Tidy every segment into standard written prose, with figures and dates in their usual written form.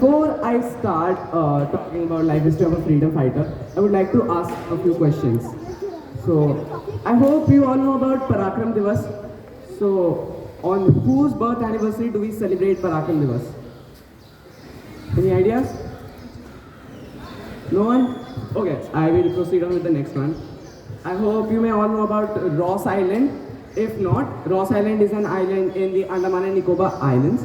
before I start talking about life history of a freedom fighter, I would like to ask a few questions. So, I hope you all know about Parakram Divas. So, on whose birth anniversary do we celebrate Parakram Divas? Any ideas? No one? Okay, I will proceed on with the next one. I hope you may all know about Ross Island. If not, Ross Island is an island in the Andaman and Nicobar Islands.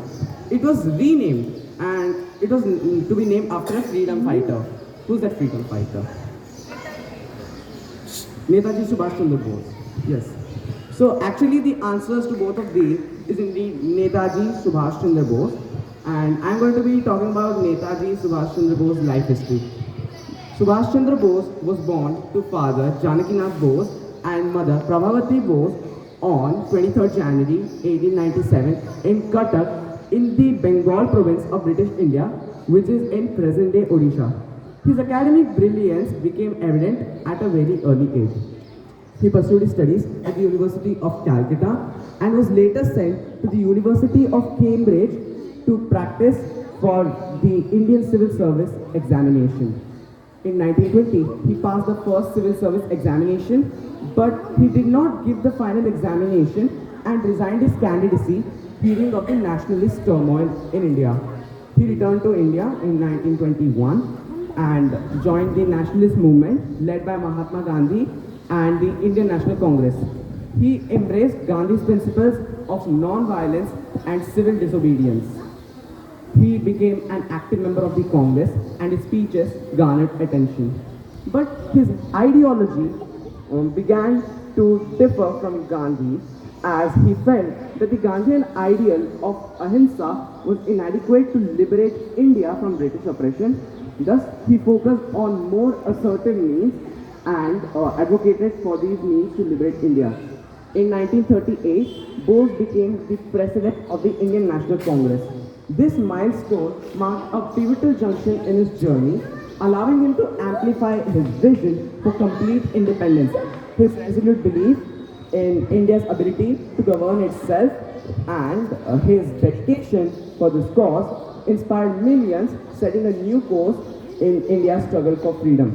It was renamed and it was to be named after a freedom fighter. Who's that freedom fighter? Netaji Subhas Chandra Bose. Yes. So actually the answers to both of these is indeed Netaji Subhas Chandra Bose, and I'm going to be talking about Netaji Subhas Chandra Bose's life history. Subhas Chandra Bose was born to father Janakinath Bose and mother Prabhavati Bose on 23rd January 1897 in Cuttack in the Bengal province of British India, which is in present-day Odisha. His academic brilliance became evident at a very early age. He pursued his studies at the University of Calcutta and was later sent to the University of Cambridge to practice for the Indian Civil Service examination. In 1920, he passed the first civil service examination, but he did not give the final examination and resigned his candidacy during of the nationalist turmoil in India. He returned to India in 1921 and joined the nationalist movement led by Mahatma Gandhi and the Indian National Congress. He embraced Gandhi's principles of non-violence and civil disobedience. He became an active member of the Congress and his speeches garnered attention. But his ideology began to differ from Gandhi as he felt that the Gandhian ideal of ahimsa was inadequate to liberate India from British oppression. Thus, he focused on more assertive means and advocated for these means to liberate India. In 1938, Bose became the president of the Indian National Congress. This milestone marked a pivotal junction in his journey, allowing him to amplify his vision for complete independence. His resolute belief in India's ability to govern itself and his dedication for this cause inspired millions, setting a new course in India's struggle for freedom.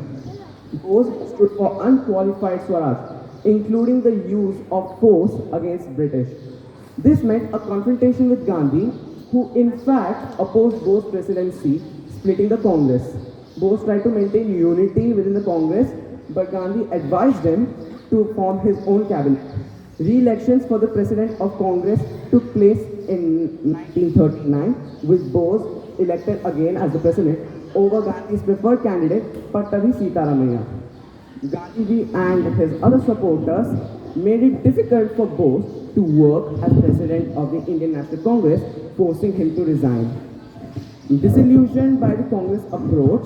Bose stood for unqualified Swaraj, including the use of force against British. This meant a confrontation with Gandhi, who in fact opposed Bose's presidency, splitting the Congress. Bose tried to maintain unity within the Congress, but Gandhi advised him to form his own cabinet. Re-elections for the president of Congress took place in 1939, with Bose elected again as the president over Gandhi's preferred candidate, Pattavi Sitaramaiah. Gandhi and his other supporters made it difficult for Bose to work as president of the Indian National Congress, forcing him to resign. Disillusioned by the Congress approach,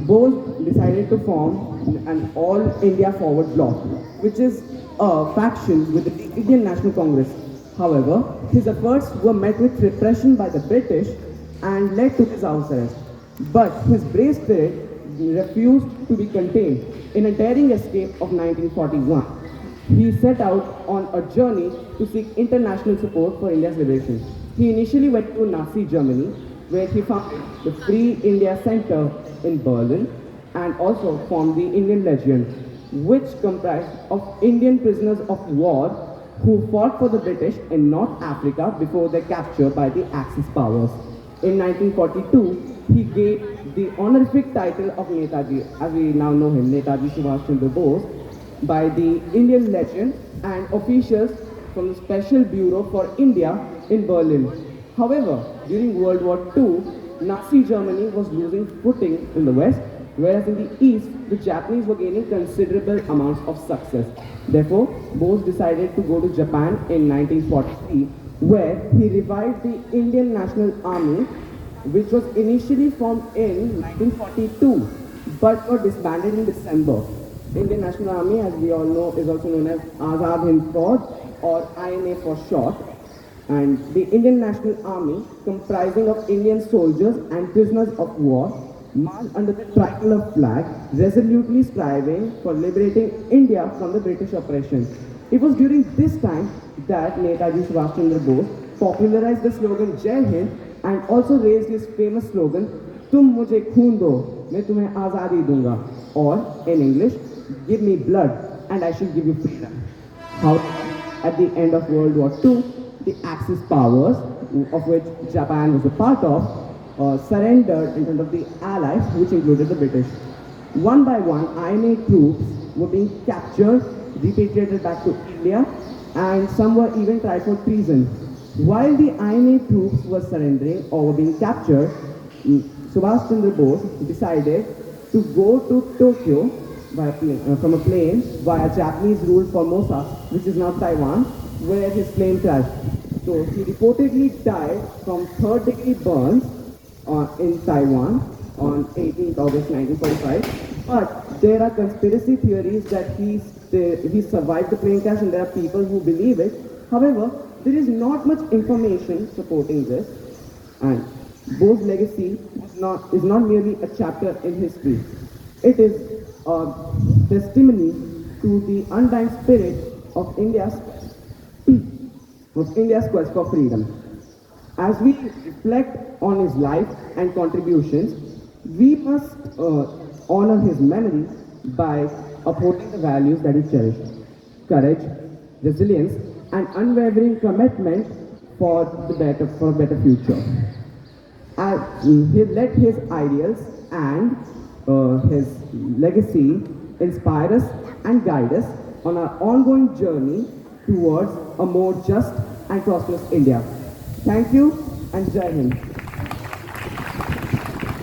Bose decided to form an all-India forward bloc, which is a faction within the Indian National Congress. However, his efforts were met with repression by the British and led to his house arrest. But his brave spirit refused to be contained. In a daring escape of 1941, he set out on a journey to seek international support for India's liberation. He initially went to Nazi Germany, where he founded the Free India Center in Berlin and also formed the Indian Legion, which comprised of Indian prisoners of war who fought for the British in North Africa before their capture by the Axis powers. In 1942, he gained the honorific title of Netaji, as we now know him, Netaji Subhas Chandra Bose, by the Indian Legion and officials from the Special Bureau for India in Berlin. However, during World War II, Nazi Germany was losing footing in the West, whereas in the East, the Japanese were gaining considerable amounts of success. Therefore, Bose decided to go to Japan in 1943, where he revived the Indian National Army, which was initially formed in 1942, but were disbanded in December. Indian National Army, as we all know, is also known as Azad Hind Fauj, or INA for short. And the Indian National Army, comprising of Indian soldiers and prisoners of war, marched under the tricolor flag, resolutely striving for liberating India from the British oppression. It was during this time that Netaji Subhash Chandra Bose popularized the slogan Jai Hind and also raised his famous slogan, "Tum mujhe khoon do, मैं तुम्हें आज़ादी दूंगा," or in English, "Give me blood and I shall give you freedom." However, at the end of World War II, the Axis powers, of which Japan was a part of, surrendered in front of the Allies, which included the British. One by one, INA troops were being captured, repatriated back to India, and some were even tried for treason. While the INA troops were surrendering or were being captured, Subhas Chandra Bose decided to go to Tokyo from a plane via Japanese-ruled Formosa, which is now Taiwan, where his plane crashed. So he reportedly died from third-degree burns in Taiwan on 18th August 1945. But there are conspiracy theories that he survived the plane crash, and there are people who believe it. However, there is not much information supporting this, and Bose's legacy is not merely a chapter in history. It is a testimony to the undying spirit of India's quest for freedom. As we reflect on his life and contributions, we must honor his memory by upholding the values that he cherished: courage, resilience, and unwavering commitment for a better future. He let his ideals and his legacy inspire us and guide us on our ongoing journey towards a more just and prosperous India. Thank you and Jai Hind.